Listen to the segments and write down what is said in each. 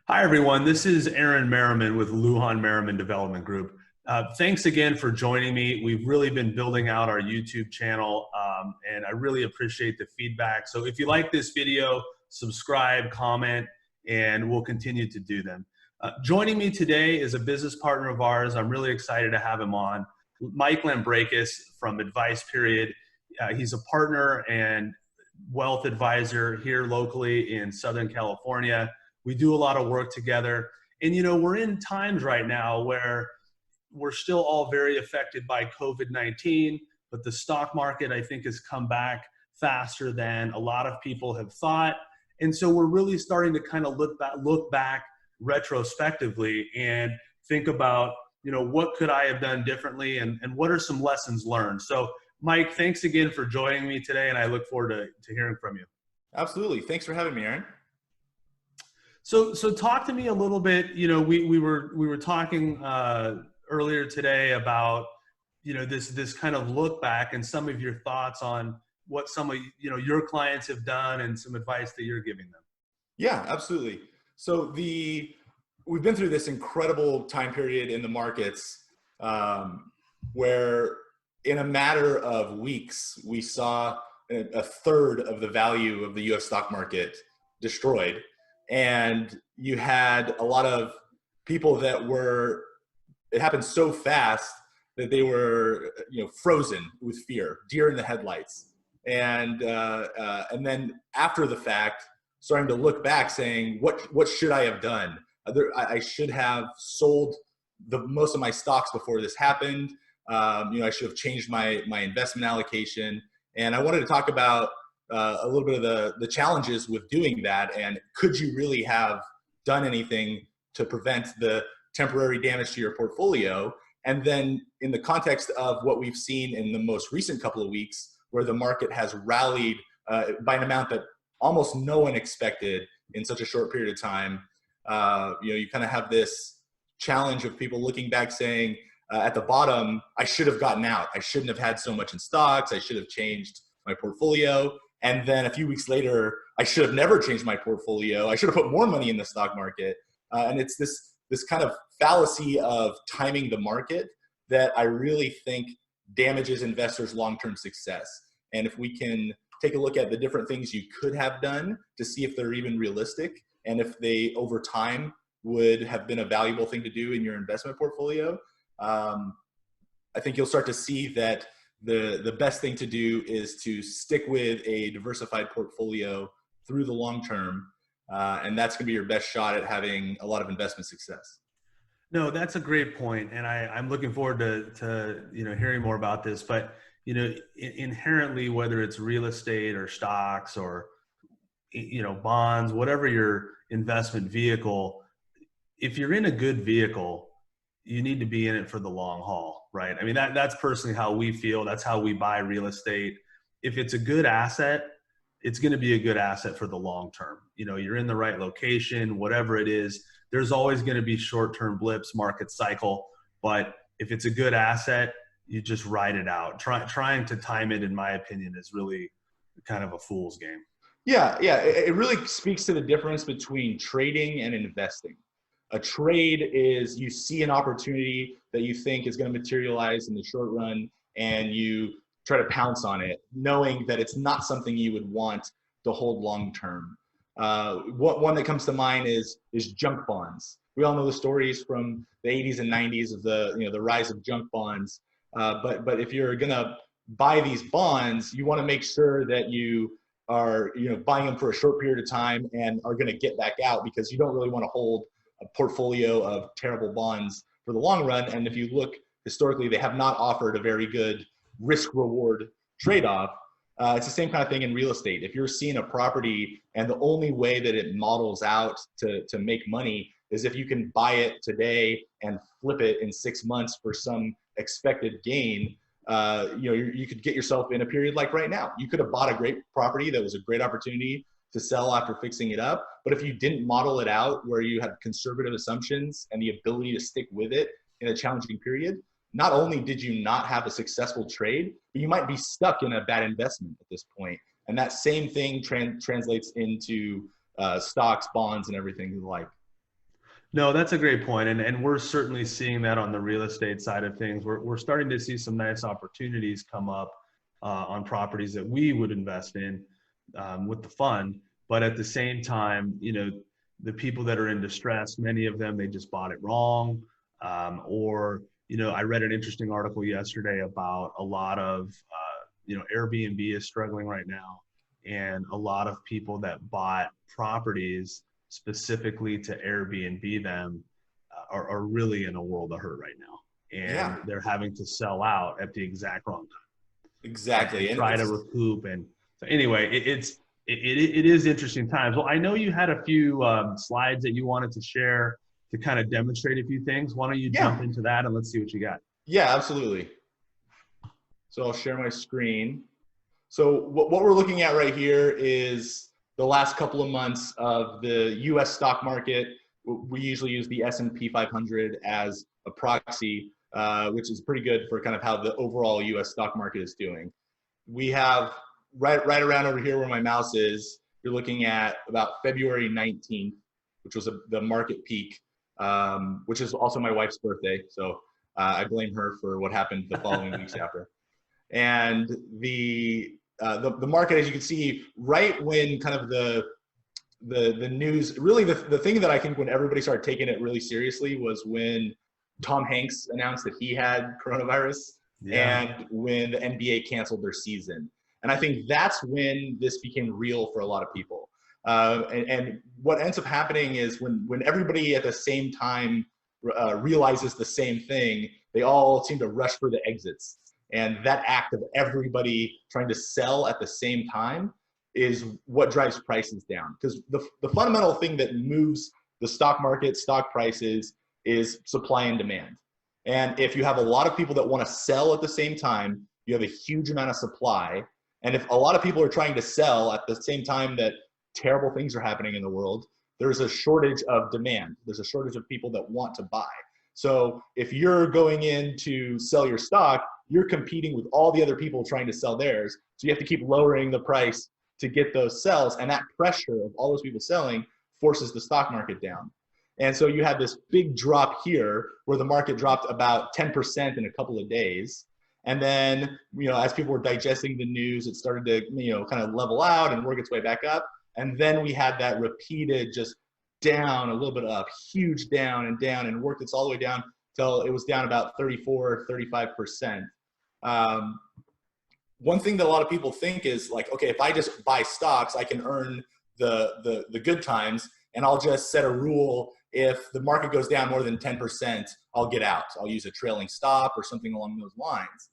Hi, everyone. This is Aaron Merriman with Lujan Merriman Development Group. Thanks again for joining me. We've really been building out our YouTube channel, and I really appreciate the feedback. So if you like this video, subscribe, comment, and we'll continue to do them. Joining me today is a business partner of ours. I'm really excited to have him on, Mike Lambrakis from AdvicePeriod. He's a partner and wealth advisor here locally in Southern California. We do a lot of work together. And, we're in times right now where we're still all very affected by COVID-19, but the stock market, I think, has come back faster than a lot of people have thought. And so we're really starting to kind of look back retrospectively and think about, what could I have done differently and what are some lessons learned? So, Mike, thanks again for joining me today, and I look forward to hearing from you. Absolutely. Thanks for having me, Aaron. So talk to me a little bit. We were talking earlier today about this kind of look back and some of your thoughts on what some of your clients have done and some advice that you're giving them. Yeah, absolutely. So we've been through this incredible time period in the markets where in a matter of weeks we saw a third of the value of the U.S. stock market destroyed. And you had a lot of people it happened so fast that they were, frozen with fear, deer in the headlights. And then after the fact, starting to look back saying, what should I have done? I should have sold most of my stocks before this happened. I should have changed my investment allocation. And I wanted to talk about a little bit of the challenges with doing that, and could you really have done anything to prevent the temporary damage to your portfolio? And then in the context of what we've seen in the most recent couple of weeks, where the market has rallied by an amount that almost no one expected in such a short period of time, you kind of have this challenge of people looking back saying, at the bottom, I should have gotten out. I shouldn't have had so much in stocks. I should have changed my portfolio. And then a few weeks later, I should have never changed my portfolio. I should have put more money in the stock market. And it's this kind of fallacy of timing the market that I really think damages investors' long-term success. And if we can take a look at the different things you could have done to see if they're even realistic and if they, over time, would have been a valuable thing to do in your investment portfolio, I think you'll start to see that the best thing to do is to stick with a diversified portfolio through the long term. And that's going to be your best shot at having a lot of investment success. No, that's a great point. And I'm looking forward to hearing more about this. But, inherently, whether it's real estate or stocks or, bonds, whatever your investment vehicle, if you're in a good vehicle, you need to be in it for the long haul, right? I mean, that's personally how we feel. That's how we buy real estate. If it's a good asset, it's going to be a good asset for the long term. You're in the right location, whatever it is. There's always going to be short-term blips, market cycle. But if it's a good asset, you just ride it out. Trying to time it, in my opinion, is really kind of a fool's game. Yeah. It really speaks to the difference between trading and investing. A trade is you see an opportunity that you think is going to materialize in the short run, and you try to pounce on it, knowing that it's not something you would want to hold long term. One that comes to mind is junk bonds. We all know the stories from the 80s and 90s of the rise of junk bonds. But if you're going to buy these bonds, you want to make sure that you are buying them for a short period of time and are going to get back out, because you don't really want to hold a portfolio of terrible bonds for the long run. And if you look historically, they have not offered a very good risk reward trade-off. It's the same kind of thing in real estate. If you're seeing a property and the only way that it models out to make money is if you can buy it today and flip it in 6 months for some expected gain, you could get yourself in a period like right now. You could have bought a great property that was a great opportunity to sell after fixing it up. But if you didn't model it out where you had conservative assumptions and the ability to stick with it in a challenging period, not only did you not have a successful trade, but you might be stuck in a bad investment at this point. And that same thing translates into stocks, bonds, and everything like. No, that's a great point. And we're certainly seeing that on the real estate side of things. We're starting to see some nice opportunities come up on properties that we would invest in with the fund. But at the same time, the people that are in distress, many of them, they just bought it wrong. Or, I read an interesting article yesterday about a lot of, Airbnb is struggling right now. And a lot of people that bought properties specifically to Airbnb them are really in a world of hurt right now. And Yeah, they're having to sell out at the exact wrong time exactly. and And try to recoup. And so anyway, it is interesting times. Well, I know you had a few slides that you wanted to share to kind of demonstrate a few things. Why don't you yeah, jump into that and let's see what you got. yeah, absolutely. So I'll share my screen. So what we're looking at right here is the last couple of months of the U.S. stock market. We usually use the S&P 500 as a proxy, which is pretty good for kind of how the overall U.S. stock market is doing. We have right around over here where my mouse is, you're looking at about February 19th, which was the market peak, which is also my wife's birthday. So I blame her for what happened the following weeks after. And the market, as you can see, right when kind of the news, really the thing that I think when everybody started taking it really seriously was when Tom Hanks announced that he had coronavirus, Yeah. and when the NBA canceled their season. And I think that's when this became real for a lot of people. And what ends up happening is when everybody at the same time realizes the same thing, they all seem to rush for the exits. And that act of everybody trying to sell at the same time is what drives prices down. Because the fundamental thing that moves the stock market, stock prices, is supply and demand. And if you have a lot of people that want to sell at the same time, you have a huge amount of supply. And if a lot of people are trying to sell at the same time that terrible things are happening in the world, there's a shortage of demand. There's a shortage of people that want to buy. So if you're going in to sell your stock, you're competing with all the other people trying to sell theirs. So you have to keep lowering the price to get those sells. And that pressure of all those people selling forces the stock market down. And so you had this big drop here where the market dropped about 10% in a couple of days. And then, as people were digesting the news, it started to, kind of level out and work its way back up. And then we had that repeated just down, a little bit up, huge down, and worked its all the way down till it was down about 34, 35%. One thing that a lot of people think is like, okay, if I just buy stocks, I can earn the good times, and I'll just set a rule. If the market goes down more than 10%, I'll get out. I'll use a trailing stop or something along those lines.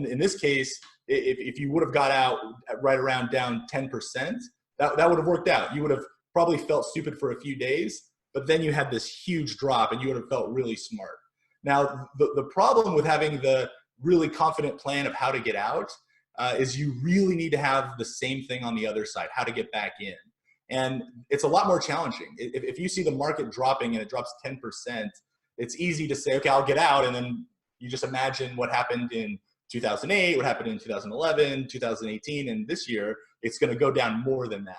In this case, if you would have got out right around down 10%, that would have worked out. You would have probably felt stupid for a few days, but then you had this huge drop and you would have felt really smart. Now, the problem with having the really confident plan of how to get out is you really need to have the same thing on the other side, how to get back in. And it's a lot more challenging. If you see the market dropping and it drops 10%, it's easy to say, okay, I'll get out. And then you just imagine what happened in 2008, what happened in 2011, 2018, and this year, it's going to go down more than that.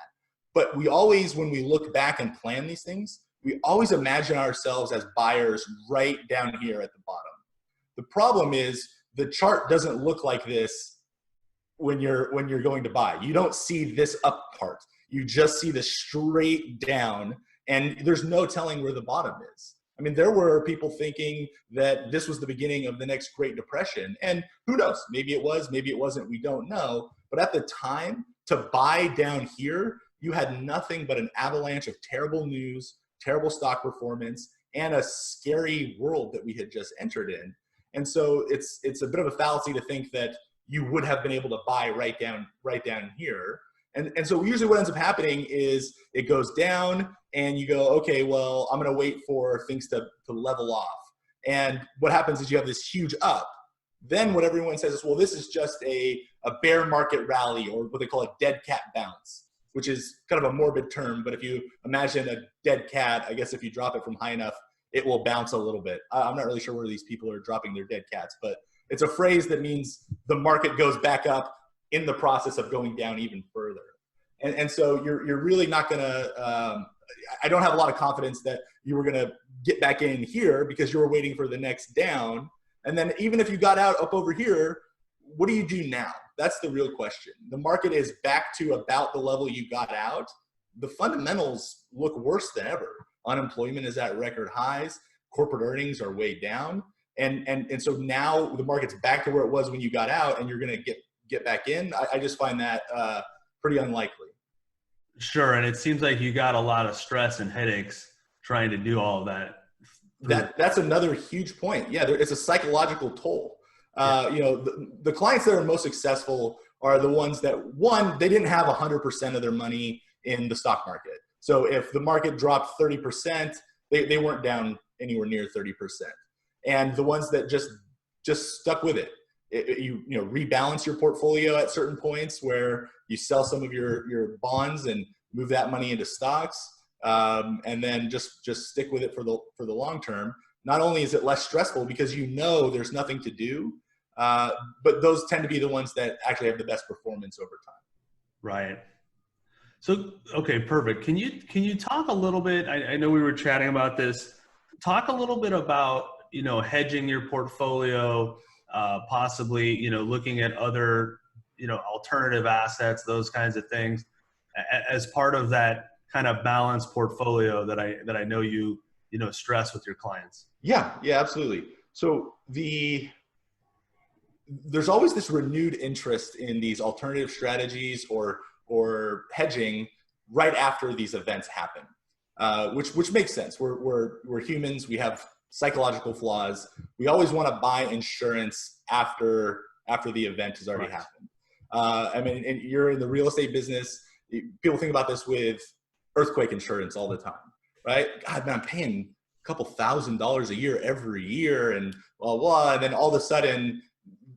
But we always, when we look back and plan these things, we always imagine ourselves as buyers right down here at the bottom. The problem is the chart doesn't look like this when you're going to buy. You don't see this up part. You just see the straight down, and there's no telling where the bottom is. I mean, there were people thinking that this was the beginning of the next Great Depression, and who knows? Maybe it was, maybe it wasn't. We don't know. But at the time, to buy down here, you had nothing but an avalanche of terrible news, terrible stock performance, and a scary world that we had just entered in. And so it's a bit of a fallacy to think that you would have been able to buy right down here. And so usually what ends up happening is it goes down and you go, okay, well, I'm going to wait for things to level off. And what happens is you have this huge up. Then what everyone says is, well, this is just a bear market rally, or what they call a dead cat bounce, which is kind of a morbid term. But if you imagine a dead cat, I guess if you drop it from high enough, it will bounce a little bit. I'm not really sure where these people are dropping their dead cats, but it's a phrase that means the market goes back up in the process of going down even further. And so you're really not going to, I don't have a lot of confidence that you were going to get back in here because you were waiting for the next down. And then even if you got out up over here, what do you do now? That's the real question. The market is back to about the level you got out. The fundamentals look worse than ever. Unemployment is at record highs. Corporate earnings are way down. And so now the market's back to where it was when you got out, and you're going to get back in. I just find that pretty unlikely. Sure. And it seems like you got a lot of stress and headaches trying to do all of that. That's another huge point. Yeah, it's a psychological toll. You know, the clients that are most successful are the ones that, one, they didn't have 100% of their money in the stock market. So if the market dropped 30%, they weren't down anywhere near 30%. And the ones that just stuck with it, you know, rebalance your portfolio at certain points where you sell some of your bonds and move that money into stocks, and then just stick with it for the long term. Not only is it less stressful because you know there's nothing to do, but those tend to be the ones that actually have the best performance over time. Right. So, okay, perfect. Can you talk a little bit, I know we were chatting about this, talk a little bit about, you know, hedging your portfolio, possibly, you know, looking at other, you know, alternative assets, those kinds of things as part of that kind of balanced portfolio that I know you know, stress with your clients. Yeah, absolutely. So there's always this renewed interest in these alternative strategies or hedging right after these events happen, which makes sense. We're humans. We have psychological flaws. We always want to buy insurance after the event has already happened. I mean, and you're in the real estate business. People think about this with earthquake insurance all the time, right? God, man, I'm paying a couple $1,000s a year every year, and blah blah. And then all of a sudden,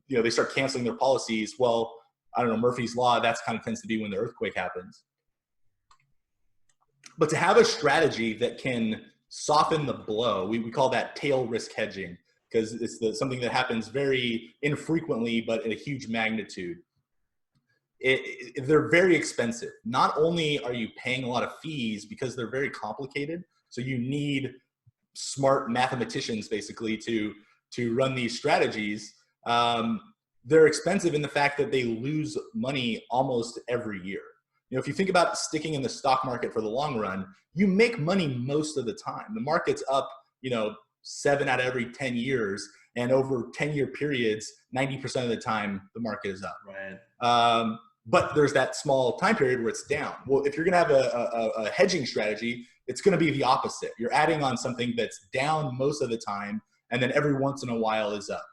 you know, they start canceling their policies. Well, I don't know, Murphy's Law, that's kind of tends to be when the earthquake happens. But to have a strategy that can soften the blow, we call that tail risk hedging, because it's something that happens very infrequently, but in a huge magnitude. They're very expensive. Not only are you paying a lot of fees because they're very complicated, so you need smart mathematicians basically to run these strategies. They're expensive in the fact that they lose money almost every year. You know, if you think about sticking in the stock market for the long run, you make money most of the time. The market's up, you know, 7 out of every 10 years, and over 10-year periods, 90% of the time the market is up. Right. But there's that small time period where it's down. Well, if you're going to have a hedging strategy, it's going to be the opposite. You're adding on something that's down most of the time, and then every once in a while is up.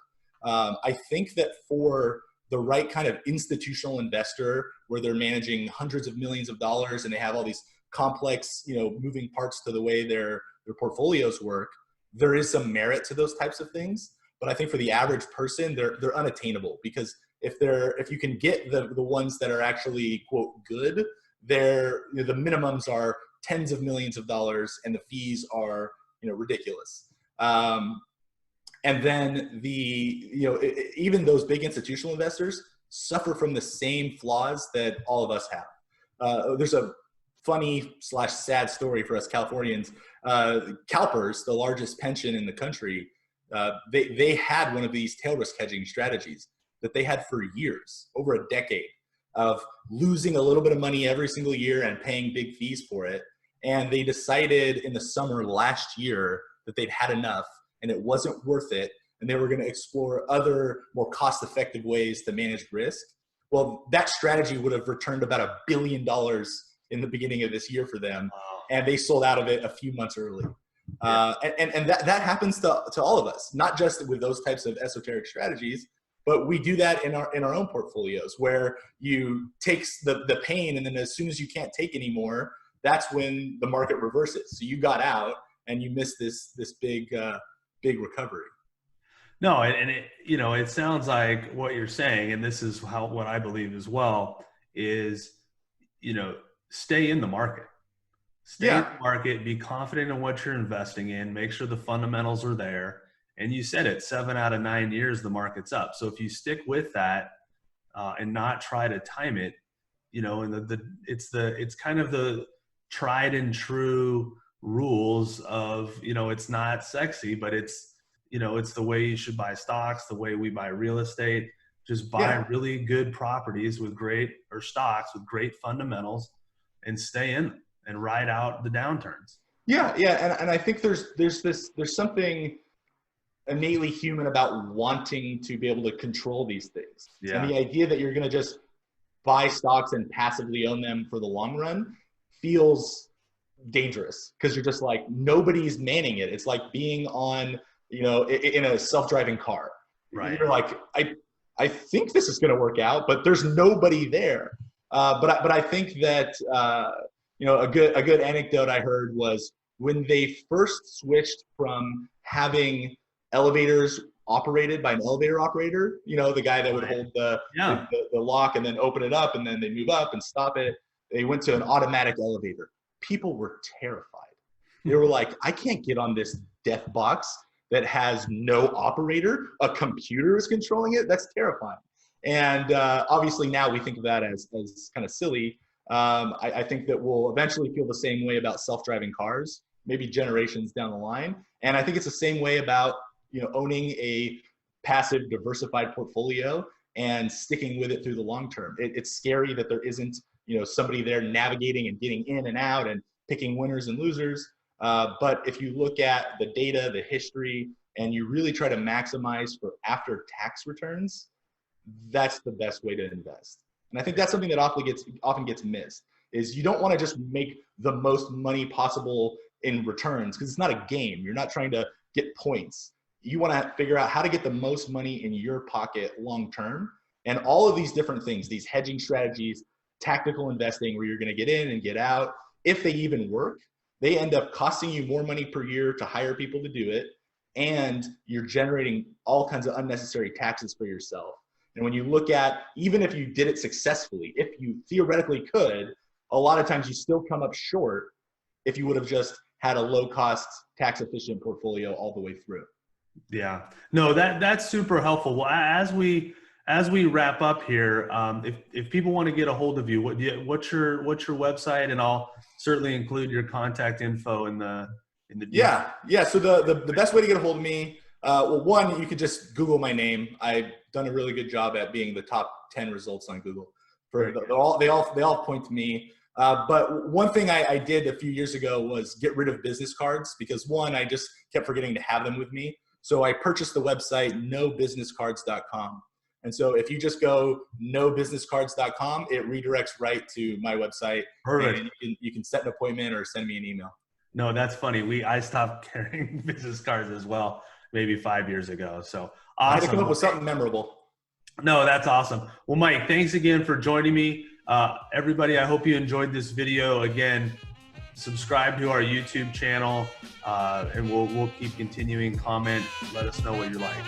I think that for the right kind of institutional investor, where they're managing hundreds of millions of dollars and they have all these complex, you know, moving parts to the way their portfolios work, there is some merit to those types of things. But I think for the average person, they're unattainable, because if you can get the ones that are actually, quote, good, the minimums are tens of millions of dollars and the fees are, you know, ridiculous. And then even those big institutional investors suffer from the same flaws that all of us have. There's a funny / sad story for us Californians. CalPERS, the largest pension in the country, they had one of these tail risk hedging strategies that they had for years, over a decade, of losing a little bit of money every single year and paying big fees for it. And they decided in the summer last year that they'd had enough and it wasn't worth it, and they were going to explore other more cost-effective ways to manage risk. Well, that strategy would have returned about $1 billion in the beginning of this year for them, and they sold out of it a few months early. And that happens to all of us, not just with those types of esoteric strategies, but we do that in our own portfolios, where you take the pain, and then as soon as you can't take anymore, that's when the market reverses. So you got out and you missed this big recovery. No, and it sounds like what you're saying, and this is what I believe as well, is, you know, stay in the market. Stay in the market, be confident in what you're investing in, make sure the fundamentals are there. And you said it, 7 out of 9 years, the market's up. So if you stick with that and not try to time it, you know, and it's kind of the tried and true rules of, you know, it's not sexy, but it's, you know, it's the way you should buy stocks, the way we buy real estate. Just buy really good properties with stocks with great fundamentals and stay in them and ride out the downturns. Yeah. And I think there's something innately human about wanting to be able to control these things. Yeah. And the idea that you're going to just buy stocks and passively own them for the long run feels dangerous, because you're just like, nobody's manning it. It's like being on, you know, in a self-driving car. Right. You're like, I think this is going to work out, but there's nobody there. But I think that, you know, a good anecdote I heard was when they first switched from having elevators operated by an elevator operator, you know, the guy that would hold the lock and then open it up and then they move up and stop it. They went to an automatic elevator. People were terrified. They were like, I can't get on this death box that has no operator. A computer is controlling it. That's terrifying. And obviously now we think of that as kind of silly. I think that we'll eventually feel the same way about self-driving cars, maybe generations down the line. And I think it's the same way about, you know, owning a passive diversified portfolio and sticking with it through the long term. It's scary that there isn't, you know, somebody there navigating and getting in and out and picking winners and losers. But if you look at the data, the history, and you really try to maximize for after tax returns, that's the best way to invest. And I think that's something that often gets missed, is you don't want to just make the most money possible in returns, because it's not a game. You're not trying to get points. You want to figure out how to get the most money in your pocket long term. And all of these different things, these hedging strategies, tactical investing where you're going to get in and get out, if they even work, they end up costing you more money per year to hire people to do it. And you're generating all kinds of unnecessary taxes for yourself. And when you look at, even if you did it successfully, if you theoretically could, a lot of times you still come up short if you would have just had a low cost, tax efficient portfolio all the way through. Yeah, no, that's super helpful. Well, as we wrap up here, if people want to get a hold of you, what's your website? And I'll certainly include your contact info in the Yeah. So the best way to get a hold of me, well, one, you could just Google my name. I've done a really good job at being the top 10 results on Google. They all point to me. But one thing I did a few years ago was get rid of business cards, because one, I just kept forgetting to have them with me. So I purchased the website nobusinesscards.com. And so if you just go nobusinesscards.com, it redirects right to my website. Perfect. And you can set an appointment or send me an email. No, that's funny. I stopped carrying business cards as well, maybe 5 years ago. So awesome. I had to come up with something memorable. No, that's awesome. Well, Mike, thanks again for joining me. Everybody, I hope you enjoyed this video. Again, subscribe to our YouTube channel, and we'll keep continuing. Comment, let us know what you like.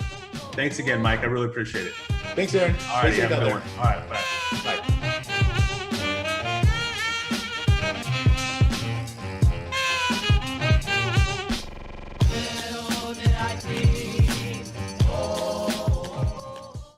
Thanks again, Mike. I really appreciate it. Thanks, Aaron. All right, have a good one. All right, bye. Bye.